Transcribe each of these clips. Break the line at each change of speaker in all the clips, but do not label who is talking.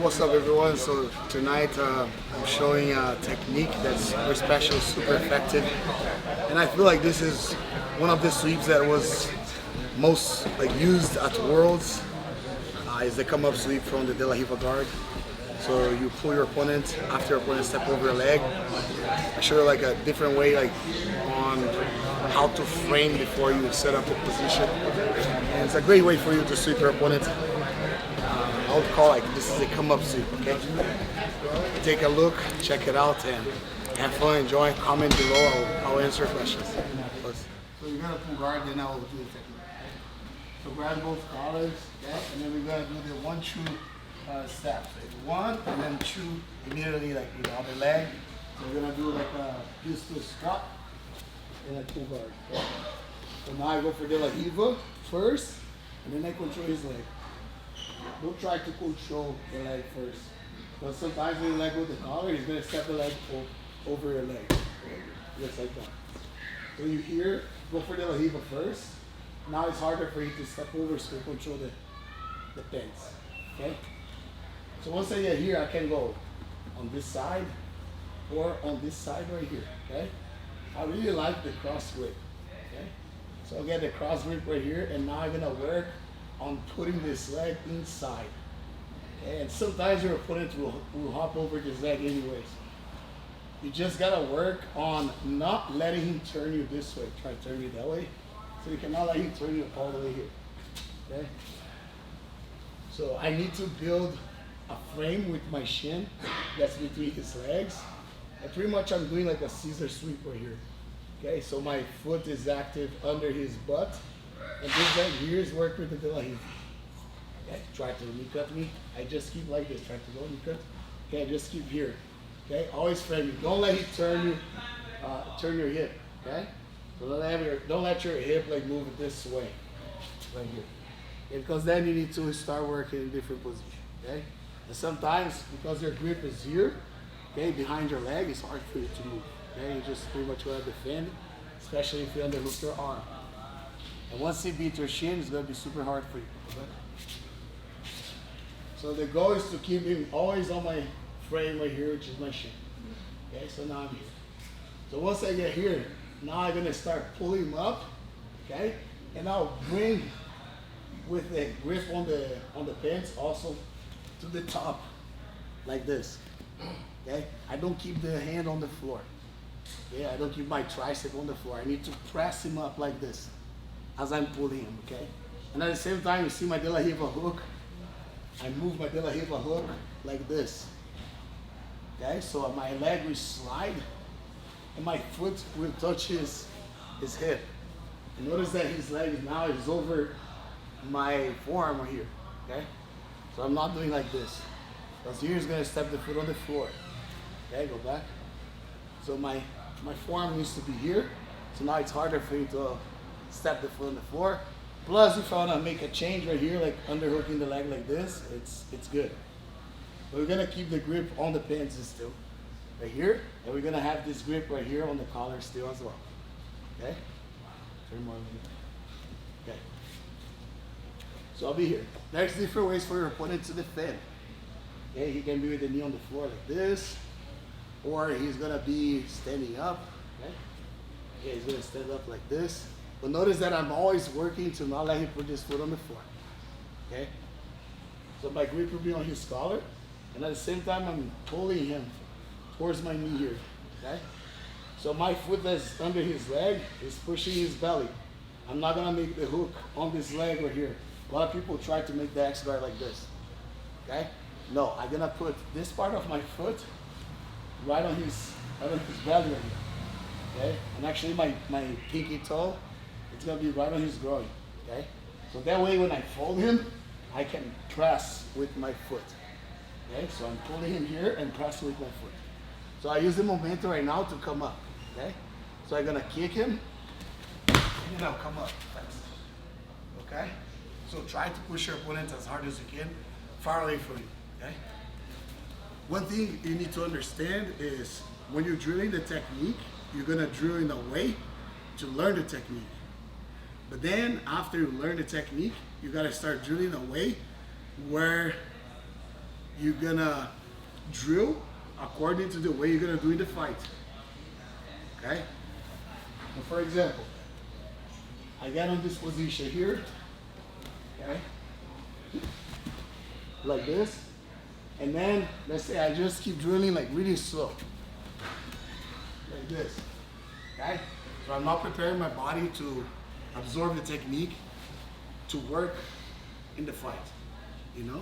what's up everyone? So tonight I'm showing a technique that's super special, super effective, and I feel like this is one of the sweeps that was most used at Worlds. Is the come up sweep from the De La Riva guard. So you pull your opponent after your opponent step over your leg. I show you a different way on how to frame before you set up the position. And it's a great way for you to sweep your opponent. I would call this is a come up sweep, okay? Take a look, check it out, and have fun, enjoy, comment below, I'll answer questions. So you're gonna pull guard, then I will do the technique. So grab both collars, okay? And then we're gonna do the 1-2 steps. One and then two immediately with the other leg. So we're gonna do a pistol squat and a pull guard. Okay? So now I go for De La Riva first, and then I control his leg. Don't try to control the leg first. Because sometimes when you let go of the collar, he's gonna step the leg over your leg. Just like that. So you here, go for De La Riva first. Now it's harder for you to step over so you control the pins. Okay? So once I get here, I can go on this side or on this side right here, okay? I really like the cross grip, okay? So I'll get the cross grip right here, and now I'm gonna work on putting this leg inside, okay? And sometimes your opponent will hop over this leg anyways. You just gotta work on not letting him turn you this way. Try to turn you that way. So you cannot let him turn you all the way here, okay? So I need to build a frame with my shin that's between his legs. And pretty much I'm doing a Caesar sweep right here. Okay, so my foot is active under his butt. And this leg here is working with the De La Riva. Okay, try to knee cut me. I just keep like this. Try to go knee cut. Okay, just keep here. Okay, always frame you. Don't let him turn your hip. Okay, so don't let your hip move this way, right here. Okay, because then you need to start working in different positions. Okay. And sometimes, because your grip is here, okay, behind your leg, it's hard for you to move. Okay, you just pretty much want to defend, especially if you underhook your arm. And once he beats your shin, it's going to be super hard for you. Okay? So the goal is to keep him always on my frame right here, which is my shin. Okay, so now I'm here. So once I get here, now I'm going to start pulling him up, okay, and I'll bring with the grip on the pants also to the top, like this, okay? I don't keep the hand on the floor, okay? I don't keep my tricep on the floor. I need to press him up like this as I'm pulling him, okay? And at the same time, you see my De La Riva hook. I move my De La Riva hook like this, okay? So my leg will slide, and my foot will touch his hip. And notice that his leg now is over my forearm right here, okay? So I'm not doing like this, because here he's going to step the foot on the floor. Okay, go back. So my forearm needs to be here, so now it's harder for you to step the foot on the floor. Plus, if I want to make a change right here, underhooking the leg like this, it's good. But we're going to keep the grip on the pants still, right here, and we're going to have this grip right here on the collar still as well. Okay? Turn more. Okay. So I'll be here. There's different ways for your opponent to defend. Okay, he can be with the knee on the floor like this, or he's gonna be standing up. Okay, he's gonna stand up like this. But notice that I'm always working to not let him put his foot on the floor. Okay, so my grip will be on his collar, and at the same time I'm pulling him towards my knee here. Okay, so my foot that's under his leg is pushing his belly. I'm not gonna make the hook on this leg right here. A lot of people try to make the X guard like this, okay? No, I'm gonna put this part of my foot right on his belly right here, okay? And actually my pinky toe, it's gonna be right on his groin, okay? So that way when I fold him, I can press with my foot, okay? So I'm pulling him here and pressing with my foot. So I use the momentum right now to come up, okay? So I'm gonna kick him, and then I'll come up, okay? So try to push your opponent as hard as you can, far away from you, okay? One thing you need to understand is when you're drilling the technique, you're gonna drill in a way to learn the technique. But then after you learn the technique, you gotta start drilling a way where you're gonna drill according to the way you're gonna do in the fight. Okay? So for example, I get on this position here, okay? Like this. And then, let's say I just keep drilling like really slow. Like this, okay? So I'm not preparing my body to absorb the technique to work in the fight, you know?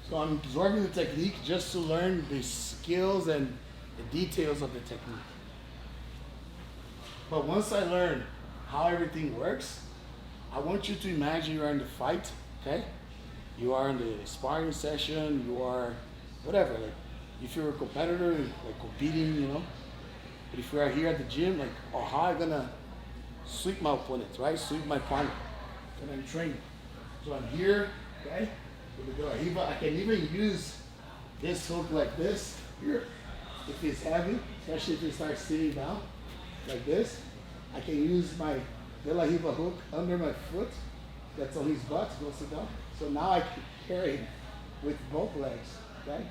So I'm absorbing the technique just to learn the skills and the details of the technique. But once I learn how everything works, I want you to imagine you are in the fight, okay? You are in the sparring session, you are whatever, like if you're a competitor, like competing, you know? But if you are here at the gym, like, oh, how am I gonna sweep my opponent, right? Sweep my partner, and I'm training. So I'm here, okay? With the Riva, I can even use this hook like this here, if it's heavy, especially if it starts sitting down, like this. I can use my De La Riva hook under my foot, that's on his butt, go sit down. So now I can carry him with both legs, okay?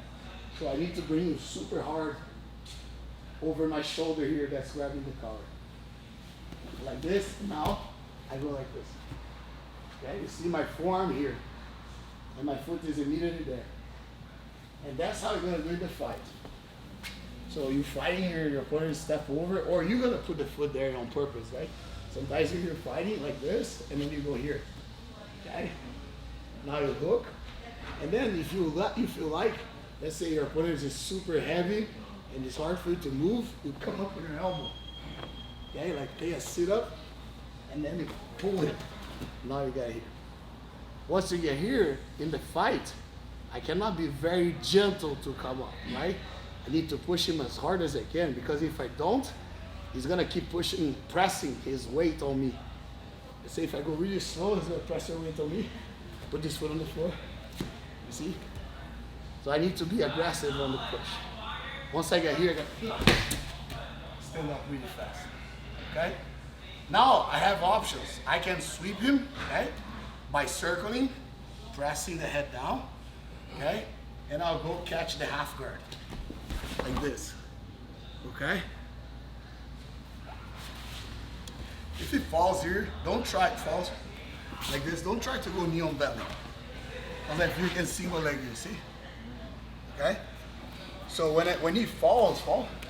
So I need to bring him super hard over my shoulder here that's grabbing the collar. Like this, now I go like this. Okay, you see my forearm here, and my foot is immediately there. And that's how you're gonna do the fight. So you're fighting here, your opponent step over, or you're gonna put the foot there on purpose, right? Sometimes you're fighting like this, and then you go here. Okay? Now you hook, and then if you like, let's say your opponent is super heavy, and it's hard for you to move, you come up with your elbow. Okay, like take a sit up, and then you pull it. Now you got here. Once you get here, in the fight, I cannot be very gentle to come up, right? I need to push him as hard as I can, because if I don't, he's gonna keep pushing, pressing his weight on me. Let's say if I go really slow, he's gonna press your weight on me. Put this foot on the floor, you see? So I need to be aggressive on the push. Once I get here, I gotta stand up really fast, okay? Now I have options. I can sweep him, okay? By circling, pressing the head down, okay? And I'll go catch the half guard, like this, okay? If he falls here, don't try it, falls like this, don't try to go knee on belly. Because if you can see my leg here, see? Okay? So when he falls,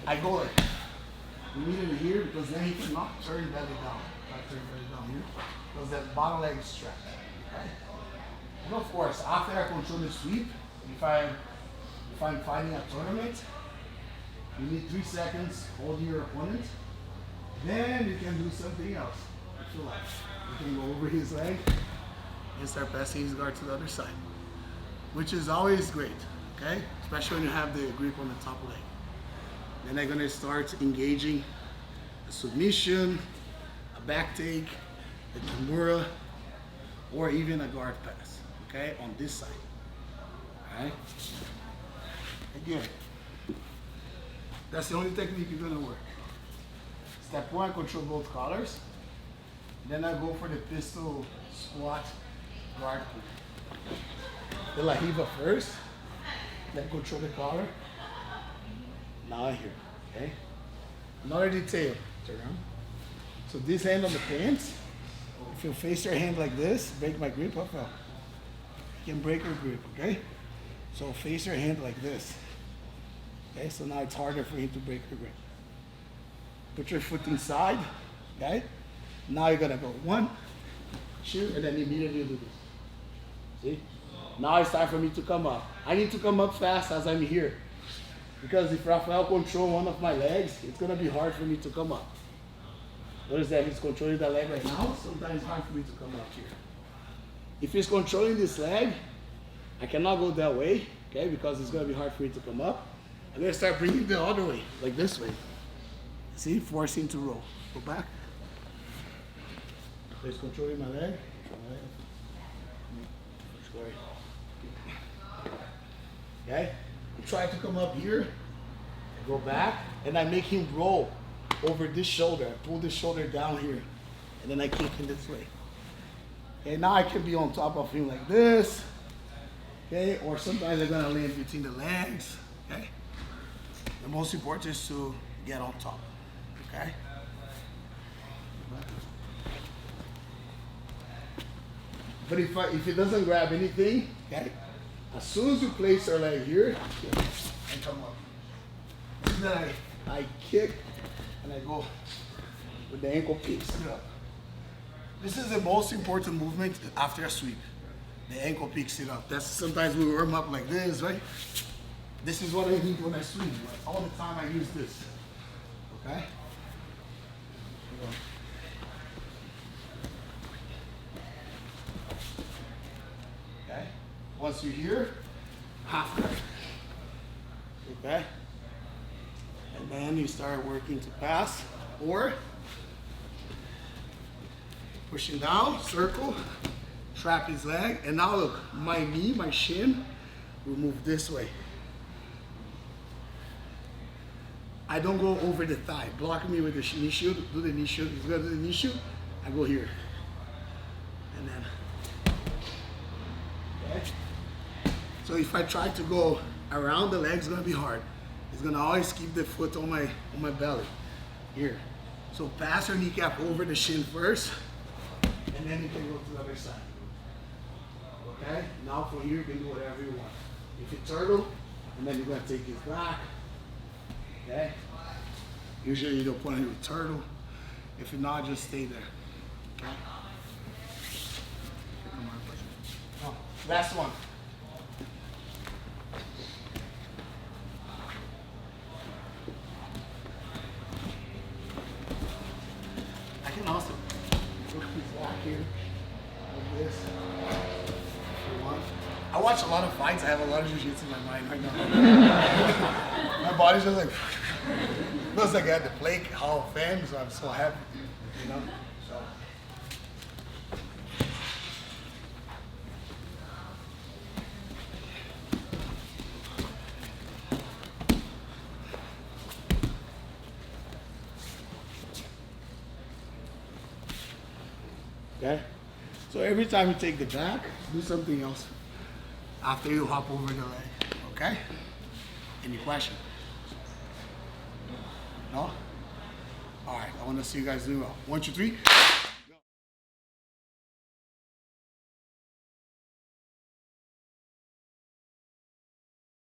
I go like immediately here, because then he cannot turn belly down. Not turn belly down here, because that bottom leg is strapped. Okay? And of course, after I control the sweep, if I'm fighting a tournament, you need 3 seconds holding your opponent. Then you can do something else if you like. You can go over his leg and start passing his guard to the other side, which is always great, okay? Especially when you have the grip on the top leg. Then I'm gonna start engaging a submission, a back take, a kimura, or even a guard pass, okay? On this side, all right? Again, that's the only technique you're gonna work. Step 1, control both collars. Then I go for the pistol squat guard pull. De La Riva first, then control the collar. Now I here, okay? Another detail, turn around. So this hand on the pants, if you face your hand like this, break my grip up, you can break your grip, okay? So face your hand like this. Okay, so now it's harder for you to break your grip. Put your foot inside, okay? Now you're gonna go 1, 2, and then immediately do this. See? Now it's time for me to come up. I need to come up fast as I'm here. Because if Rafael controls one of my legs, it's gonna be hard for me to come up. Notice that he's controlling the leg right now, sometimes it's hard for me to come up here. If he's controlling this leg, I cannot go that way, okay? Because it's gonna be hard for me to come up. I'm gonna start bringing the other way, like this way. See, forcing to roll. Go back. So he's controlling my leg. Okay? I try to come up here, go back, and I make him roll over this shoulder. I pull this shoulder down here, and then I kick him this way. Okay, now I can be on top of him like this, Okay, or sometimes they're gonna land between the legs. Okay. The most important is to get on top. Okay. But if it doesn't grab anything, okay, as soon as you place your leg here and come up, then I kick and I go with the ankle pick up. This is the most important movement after a sweep. The ankle picks it up. That's sometimes we warm up like this, right? This is what I need when I sweep. Like all the time I use this. Okay? Okay? Once you're here, half guard. Okay? And then you start working to pass or pushing down, circle, trap his leg, and now look, my knee, my shin will move this way. I don't go over the thigh. Block me with the knee shield, do the knee shield. If you go to the knee shield, I go here. And then, okay. So if I try to go around the leg, it's gonna be hard. It's gonna always keep the foot on my belly, here. So pass your kneecap over the shin first, and then you can go to the other side. Okay? Now from here you can do whatever you want. If you turtle, and then you're gonna take it back. Okay? Usually you don't put on your turtle. If you're not, just stay there. Okay? Oh, last one. I can also look his back here, like this, if you want. I watch a lot of fights. I have a lot of jiu-jitsu in my mind right now. My body's just like, feels like I had to play Hall of Fame, so I'm so happy, you know? So. Okay? So every time you take the back, do something else after you hop over the leg. Okay? Any question? No? Alright, I want to see you guys do well. 1, 2, 3.